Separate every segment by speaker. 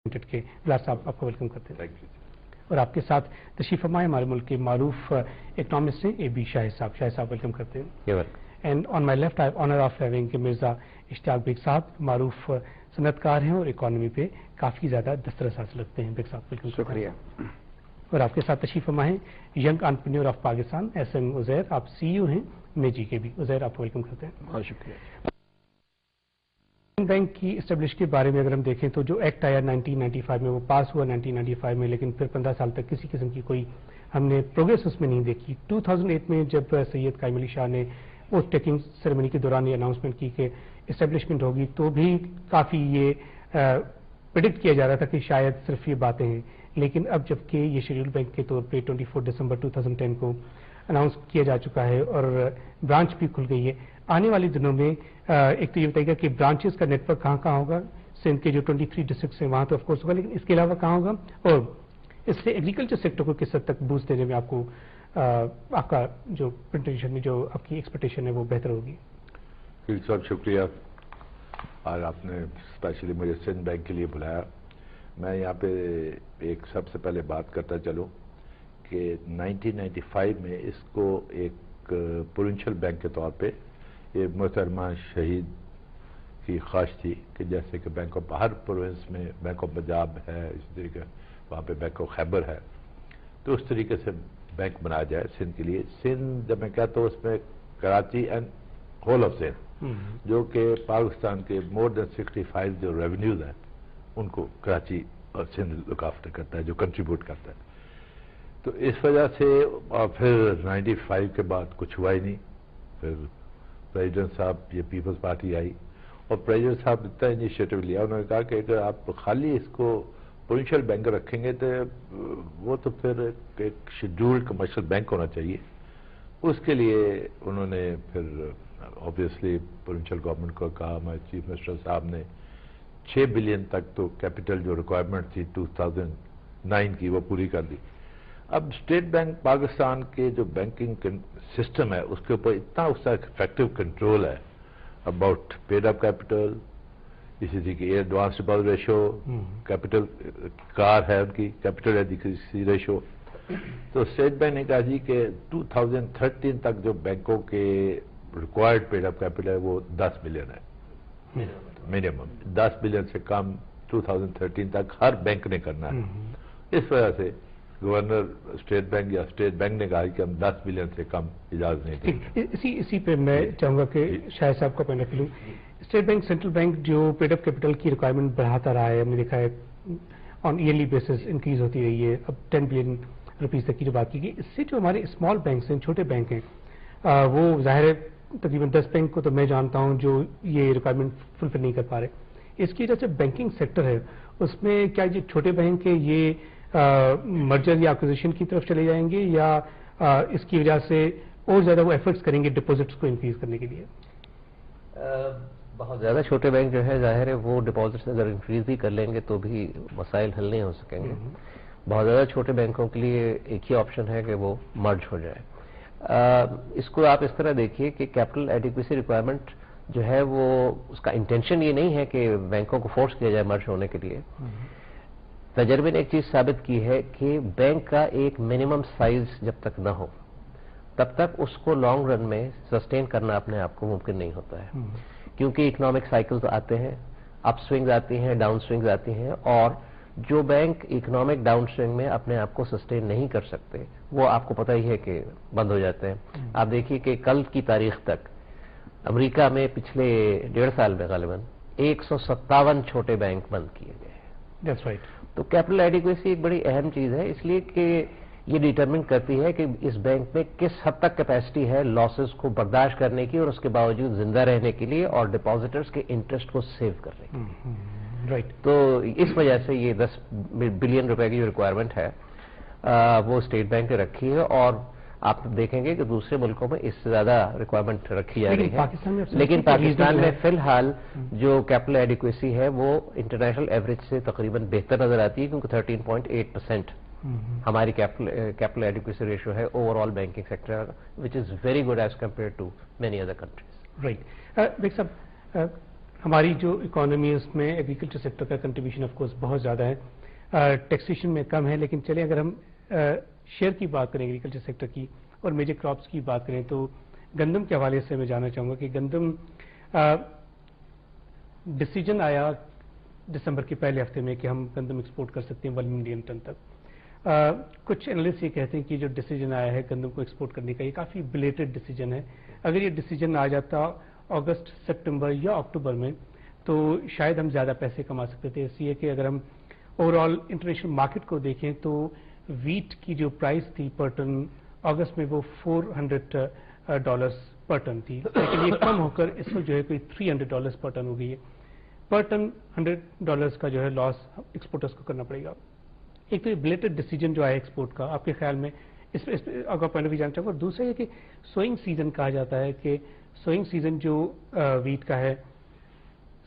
Speaker 1: के बिलाल साहब आपको वेलकम करते हैं।
Speaker 2: Thank you.
Speaker 1: और आपके साथ तशरीफ फरमाए हमारे मुल्क के मारूफ इकोनॉमिस्ट हैं AB शाहिद साहब। शाहिद साहब वेलकम करते हैं। And on my left I honour of having Mirza Ishtiaq Baig Sahab, मारूफ सनतकार हैं और इकोनॉमी पे काफ़ी ज़्यादा दस्तरस हासिल रखते हैं। बेग साहब वेलकम।
Speaker 3: शुक्रिया।
Speaker 1: और आपके साथ तशरीफ फरमाए young entrepreneur of Pakistan SM Uzair, आप CEO हैं मेजी के भी। उज़ैर आपको वेलकम करते हैं।
Speaker 3: बहुत शुक्रिया।
Speaker 1: बैंक की इस्टेब्लिश के बारे में अगर हम देखें तो जो एक्ट आया 1995 में, वो पास हुआ 1995 में, लेकिन फिर 15 साल तक किसी किस्म की कोई हमने प्रोग्रेस उसमें नहीं देखी। 2008 में जब सैयद कायम अली शाह ने ओथ टेकिंग सेरेमनी के दौरान ये अनाउंसमेंट की कि इस्टेब्लिशमेंट होगी, तो भी काफ़ी ये प्रेडिक्ट किया जा रहा था कि शायद सिर्फ ये बातें हैं। लेकिन अब जबकि ये शेड्यूल बैंक के तौर पे 24 दिसंबर 2010 को अनाउंस किया जा चुका है और ब्रांच भी खुल गई है, आने वाले दिनों में एक तो ये बताइएगा कि ब्रांचेस का नेटवर्क कहाँ कहाँ होगा? सिंध के जो 23 डिस्ट्रिक्ट हैं वहाँ तो ऑफकोर्स होगा, लेकिन इसके अलावा कहाँ होगा? और इससे एग्रीकल्चर सेक्टर को किस हद तक बूस्ट देने में आपको आपका जो प्रेजेंटेशन में जो आपकी एक्सपेक्टेशन है वो बेहतर होगी?
Speaker 2: साहब शुक्रिया। और आपने स्पेशली मुझे सिंध बैंक के लिए बुलाया। मैं यहाँ पे एक सबसे पहले बात करता चलूँ कि 1995 में इसको एक प्रोविंशियल बैंक के तौर पे ये मोहतरमा शहीद की ख्वाहिश थी कि जैसे कि बैंक ऑफ हर प्रोविंस में बैंक ऑफ पंजाब है, इस तरीके वहाँ पे बैंक ऑफ खैबर है, तो उस तरीके से बैंक बनाया जाए सिंध के लिए। सिंध जब मैं कहता हूँ उसमें Karachi and whole of Sindh, जो कि पाकिस्तान के मोर देन 65 जो रेवेन्यूज हैं उनको कराची और सिंध लुक आफ्टर करता है, जो कंट्रीब्यूट करता है। तो इस वजह से और फिर 95 के बाद कुछ हुआ ही नहीं। फिर प्रेसिडेंट साहब, ये पीपल्स पार्टी आई और प्रेसिडेंट साहब ने इतना इनिशिएटिव लिया, उन्होंने कहा कि अगर आप खाली इसको प्रोविंशियल बैंक रखेंगे तो वो तो फिर एक शेड्यूल्ड कमर्शियल बैंक होना चाहिए। उसके लिए उन्होंने फिर ऑब्वियसली प्रोविंशियल गवर्नमेंट को कहा, हमारे चीफ मिनिस्टर साहब ने 6 बिलियन तक तो कैपिटल जो रिक्वायरमेंट थी 2009 की वो पूरी कर दी। अब स्टेट बैंक पाकिस्तान के जो बैंकिंग सिस्टम है उसके ऊपर इतना उसका इफेक्टिव कंट्रोल है अबाउट पेड अप कैपिटल, इसी तरह की advance deposit ratio, capital car है उनकी कैपिटल एडिक्वेसी रेशो। तो स्टेट बैंक ने कहा जी कि 2013 तक जो बैंकों के रिक्वायर्ड पेड अप कैपिटल है वो 10 बिलियन है मिनिमम। 10 बिलियन से कम 2013 तक हर बैंक ने करना है। इस वजह से गवर्नर स्टेट बैंक या स्टेट बैंक ने कहा कि हम 10 बिलियन से कम इजाजत नहीं देंगे।
Speaker 1: इसी पे मैं चाहूंगा कि शायद साहब का point of view, state bank central bank जो पेड अप कैपिटल की रिक्वायरमेंट बढ़ाता रहा है, हमने देखा है ऑन ईयरली बेसिस इंक्रीज होती रही है, अब 10 बिलियन रुपीज तक की जो बात की गई। इससे जो हमारे स्मॉल बैंक हैं, छोटे बैंक हैं, वो जाहिर है तकरीबन 10 बैंक को तो मैं जानता हूँ जो ये रिक्वायरमेंट फुलफिल नहीं कर पा रहे। इसकी वजह से बैंकिंग सेक्टर है उसमें क्या ये छोटे बैंक है ये मर्जर या एक्विजिशन की तरफ चले जाएंगे या इसकी वजह से और ज्यादा वो एफर्ट्स करेंगे डिपॉजिट्स को इंक्रीज करने के लिए?
Speaker 3: बहुत ज़्यादा छोटे बैंक जो है जाहिर है वो डिपॉजिट्स अगर इंक्रीज भी कर लेंगे तो भी मसाइल हल नहीं हो सकेंगे। बहुत ज़्यादा छोटे बैंकों के लिए एक ही ऑप्शन है कि वो मर्ज हो जाए। इसको आप इस तरह देखिए कि कैपिटल एडिक्वेसी रिक्वायरमेंट जो है वो उसका इंटेंशन ये नहीं है कि बैंकों को फोर्स किया जाए मर्ज होने के लिए। तजर्बे ने एक चीज साबित की है कि बैंक का एक मिनिमम साइज जब तक न हो तब तक उसको लॉन्ग रन में सस्टेन करना अपने आप को मुमकिन नहीं होता है, क्योंकि इकोनॉमिक साइकिल्स आते हैं, अप स्विंग्स आती हैं, डाउन स्विंग्स आती हैं, और जो बैंक इकोनॉमिक डाउन स्विंग में अपने आप को सस्टेन नहीं कर सकते वो आपको पता ही है कि बंद हो जाते हैं। आप देखिए कि कल की तारीख तक अमेरिका में पिछले 1.5 साल में गालिबन 157 छोटे बैंक बंद किए गए।
Speaker 1: That's right.
Speaker 3: तो कैपिटल एडिक्वेसी एक बड़ी अहम चीज है, इसलिए कि ये डिटरमिन करती है कि इस बैंक में किस हद तक कैपेसिटी है लॉसेस को बर्दाश्त करने की और उसके बावजूद जिंदा रहने के लिए और डिपॉजिटर्स के इंटरेस्ट को सेव करने की।
Speaker 1: राइट।
Speaker 3: तो इस वजह से ये 10 बिलियन रुपए की जो रिक्वायरमेंट है वो स्टेट बैंक ने रखी है, और आप देखेंगे कि दूसरे मुल्कों में इससे ज्यादा रिक्वायरमेंट रखी जा रही है। लेकिन पाकिस्तान में फिलहाल जो कैपिटल एडिक्वेसी है वो इंटरनेशनल एवरेज से तकरीबन बेहतर नजर आती है, क्योंकि 13.8% हमारी कैपिटल एडिक्वेसी रेशियो है overall banking sector, which is very good as compare to many other countries.
Speaker 1: Right. Baig Sahab, हमारी जो इकोनॉमी है उसमें एग्रीकल्चर सेक्टर का कंट्रीब्यूशन ऑफ कोर्स बहुत ज़्यादा है, टैक्सेशन में कम है, लेकिन चलिए अगर हम शेयर की बात करें एग्रीकल्चर सेक्टर की और मेजर क्रॉप्स की बात करें तो गंदम के हवाले से मैं जानना चाहूँगा कि गंदम डिसीजन आया दिसंबर के पहले हफ्ते में कि हम गंदम एक्सपोर्ट कर सकते हैं 1 मिलियन टन तक। कुछ एनालिस्ट ये कहते हैं कि जो डिसीजन आया है गंदम को एक्सपोर्ट करने का ये काफ़ी बिलेटेड डिसीजन है। अगर ये डिसीजन आ जाता अगस्त, सितंबर या अक्टूबर में तो शायद हम ज़्यादा पैसे कमा सकते थे। इसलिए कि अगर हम ओवरऑल इंटरनेशनल मार्केट को देखें तो वीट की जो प्राइस थी पर टन अगस्त में वो $400 पर टन थी, लेकिन ये कम होकर इस वक्त जो है कोई $300 पर टन हो गई है। पर टन $100 का जो है लॉस एक्सपोर्टर्स को करना पड़ेगा। एक तो ये बिलेटेड डिसीजन जो है एक्सपोर्ट का, आपके ख्याल में इस अगर पॉइंट ऑफ व्यू जानना चाहूँगा। दूसरा ये कि सोइंग सीजन कहा जाता है कि सोइंग सीजन जो वीट का है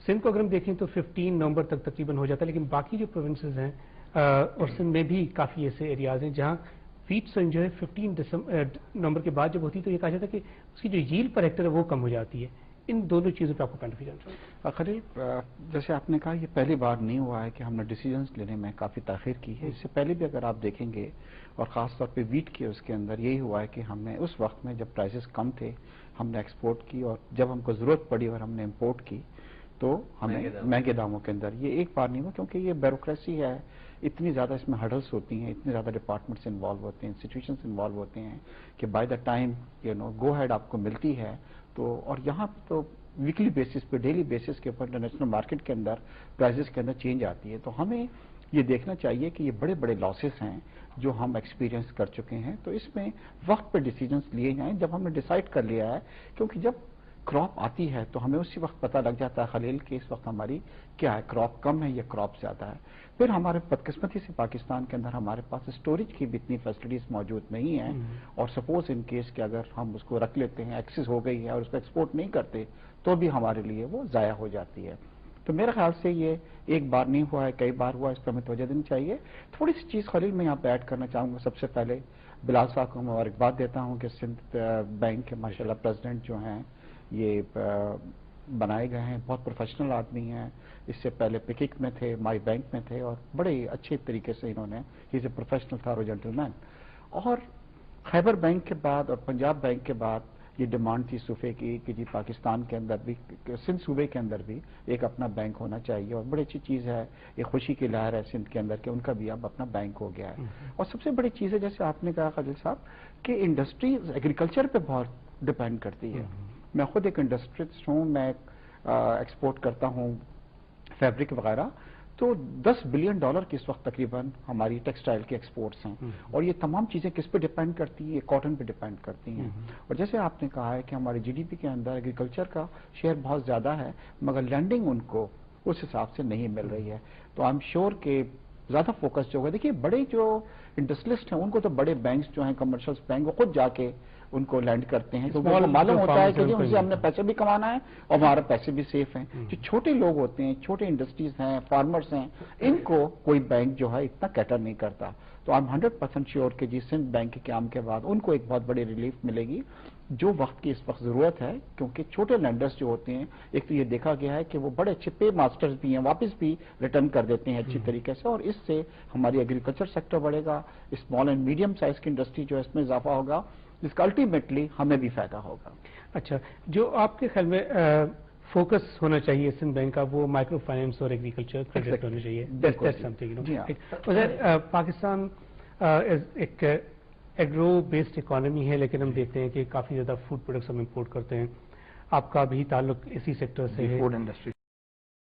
Speaker 1: सिंध को अगर हम देखें तो 15 नवंबर तक तकरीबन हो जाता है, लेकिन बाकी जो प्रोविंसेस हैं और सिंध में भी काफ़ी ऐसे एरियाज हैं जहाँ वीट सोइंग जो है 15 नवंबर के बाद जब होती है तो ये कहा जाता है कि उसकी जो यील्ड पर हेक्टर है वो कम हो जाती है। इन दोनों चीज़ों पे आपको पॉइंट ऑफ व्यू जानना चाहिए।
Speaker 4: खलील, जैसे आपने कहा ये पहली बार नहीं हुआ है कि हमने डिसीजंस लेने में काफ़ी ताखीर की है। इससे पहले भी अगर आप देखेंगे और ख़ास तौर पे वीट के उसके अंदर यही हुआ है कि हमने उस वक्त में जब प्राइसेस कम थे हमने एक्सपोर्ट की, और जब हमको ज़रूरत पड़ी और हमने इम्पोर्ट की तो हमें महंगे दामों के अंदर। ये एक बार नहीं हुआ क्योंकि ये ब्यूरोक्रेसी है, इतनी ज़्यादा इसमें हर्डल्स होती हैं, इतने ज़्यादा डिपार्टमेंट्स इन्वॉल्व होते हैं, इंस्टीट्यूशंस इन्वॉल्व होते हैं कि by the time go head आपको मिलती है तो, और यहाँ तो वीकली बेसिस पे, डेली बेसिस के ऊपर इंटरनेशनल मार्केट के अंदर प्राइसेस के अंदर चेंज आती है। तो हमें ये देखना चाहिए कि ये बड़े बड़े लॉसेस हैं जो हम एक्सपीरियंस कर चुके हैं, तो इसमें वक्त पे डिसीजंस लिए जाएं जब हमने डिसाइड कर लिया है। क्योंकि जब क्रॉप आती है तो हमें उसी वक्त पता लग जाता है खलील कि इस वक्त हमारी क्या है, क्रॉप कम है या क्रॉप ज़्यादा है। फिर हमारे बदकिस्मती से पाकिस्तान के अंदर हमारे पास स्टोरेज की भी इतनी फैसिलिटीज मौजूद नहीं है, और सपोज इन केस कि अगर हम उसको रख लेते हैं, एक्सेस हो गई है और उसको एक्सपोर्ट नहीं करते तो भी हमारे लिए वो ज़ाया हो जाती है। तो मेरे ख्याल से ये एक बार नहीं हुआ है, कई बार हुआ, इस पर हमें तवज्जो देनी चाहिए। थोड़ी सी चीज़ खलील मैं यहाँ पे ऐड करना चाहूँगा। सबसे पहले बिलाल साहब को मुबारकबाद देता हूँ कि सिंध बैंक के माशाल्लाह प्रेसिडेंट जो हैं ये बनाए गए हैं, बहुत प्रोफेशनल आदमी हैं। इससे पहले पिकिक में थे, माई बैंक में थे, और बड़े अच्छे तरीके से इन्होंने, ही इज़ ए प्रोफेशनल थारो जेंटलमैन। और खैबर बैंक के बाद और पंजाब बैंक के बाद ये डिमांड थी सूफे की कि जी पाकिस्तान के अंदर भी, सिंध सूबे के अंदर भी एक अपना बैंक होना चाहिए, और बड़ी अच्छी चीज़ है, ये खुशी की लहर है सिंध के अंदर कि उनका भी अब अपना बैंक हो गया है। और सबसे बड़ी चीज़ है, जैसे आपने कहा खलील साहब, कि इंडस्ट्रीज एग्रीकल्चर पे बहुत डिपेंड करती है। मैं खुद एक इंडस्ट्रिस्ट हूँ, मैं एक्सपोर्ट करता हूँ फैब्रिक वगैरह, तो $10 बिलियन की इस वक्त तकरीबन हमारी टेक्सटाइल की एक्सपोर्ट्स हैं। और ये तमाम चीज़ें किस पे डिपेंड करती हैं? ये कॉटन पे डिपेंड करती हैं। और जैसे आपने कहा है कि हमारी जीडीपी के अंदर एग्रीकल्चर का शेयर बहुत ज़्यादा है, मगर लैंडिंग उनको उस हिसाब से नहीं मिल रही है। तो आई एम श्योर कि ज़्यादा फोकस जो होगा, देखिए बड़े जो इंडस्ट्रियलिस्ट हैं उनको तो बड़े बैंक्स जो हैं, कमर्शियल बैंक, वो खुद जाके उनको लैंड करते हैं, क्योंकि उनको मालूम होता है कि उनसे हमने पैसे भी कमाना है और हमारे पैसे भी सेफ हैं। जो छोटे लोग होते हैं, छोटे इंडस्ट्रीज हैं, फार्मर्स हैं, इनको कोई बैंक जो है इतना कैटर नहीं करता। तो आई एम 100% श्योर कि जी सिंध बैंक के क्याम के बाद उनको एक बहुत बड़ी रिलीफ मिलेगी, जो वक्त की इस वक्त ज़रूरत है। क्योंकि छोटे लैंडर्स जो होते हैं, एक तो ये देखा गया है कि वो बड़े अच्छे पे मास्टर्स भी हैं, वापस भी रिटर्न कर देते हैं अच्छी तरीके से, और इससे हमारी एग्रीकल्चर सेक्टर बढ़ेगा, स्मॉल एंड मीडियम साइज की इंडस्ट्री जो है इसमें इजाफा होगा, जिसका अल्टीमेटली हमें भी फायदा होगा। अच्छा,
Speaker 1: जो आपके ख्याल में फोकस होना चाहिए सिंध बैंक का, वो माइक्रो फाइनेंस और एग्रीकल्चर क्रेडिट होना चाहिए। पाकिस्तान एक एग्रो बेस्ड इकोनॉमी है, लेकिन हम देखते हैं कि काफ़ी ज़्यादा फूड प्रोडक्ट्स हम इंपोर्ट करते हैं। आपका भी ताल्लुक इसी सेक्टर से है,
Speaker 4: फूड इंडस्ट्री